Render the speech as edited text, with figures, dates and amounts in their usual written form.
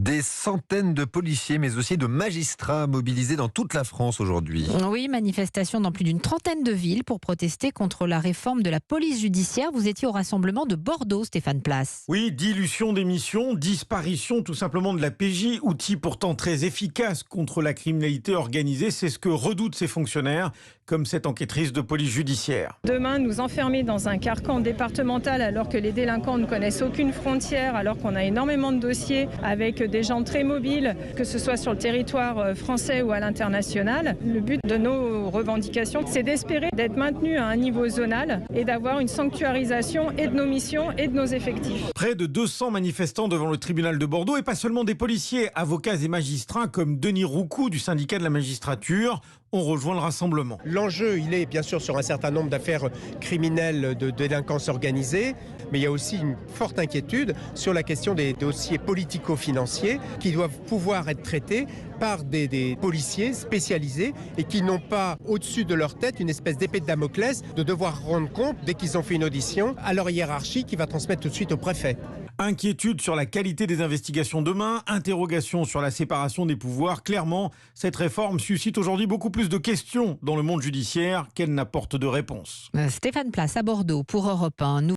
Des centaines de policiers, mais aussi de magistrats mobilisés dans toute la France aujourd'hui. Oui, manifestation dans plus d'une trentaine de villes pour protester contre la réforme de la police judiciaire. Vous étiez au rassemblement de Bordeaux, Stéphane Place. Oui, dilution des missions, disparition tout simplement de la PJ, outil pourtant très efficace contre la criminalité organisée. C'est ce que redoutent ces fonctionnaires, comme cette enquêtrice de police judiciaire. Demain, nous enfermer dans un carcan départemental alors que les délinquants ne connaissent aucune frontière, alors qu'on a énormément de dossiers avec des gens très mobiles, que ce soit sur le territoire français ou à l'international. Le but de nos revendications, c'est d'espérer d'être maintenus à un niveau zonal et d'avoir une sanctuarisation et de nos missions et de nos effectifs. Près de 200 manifestants devant le tribunal de Bordeaux et pas seulement des policiers, avocats et magistrats comme Denis Roucou du syndicat de la magistrature ont rejoint le rassemblement. L'enjeu, il est bien sûr sur un certain nombre d'affaires criminelles de délinquance organisée, mais il y a aussi une forte inquiétude sur la question des dossiers politico-financiers qui doivent pouvoir être traités par des policiers spécialisés et qui n'ont pas au-dessus de leur tête une espèce d'épée de Damoclès de devoir rendre compte dès qu'ils ont fait une audition à leur hiérarchie qui va transmettre tout de suite au préfet. Inquiétude sur la qualité des investigations demain, interrogation sur la séparation des pouvoirs. Clairement, cette réforme suscite aujourd'hui beaucoup plus de questions dans le monde judiciaire qu'elle n'apporte de réponses. Stéphane Place à Bordeaux pour Europe 1.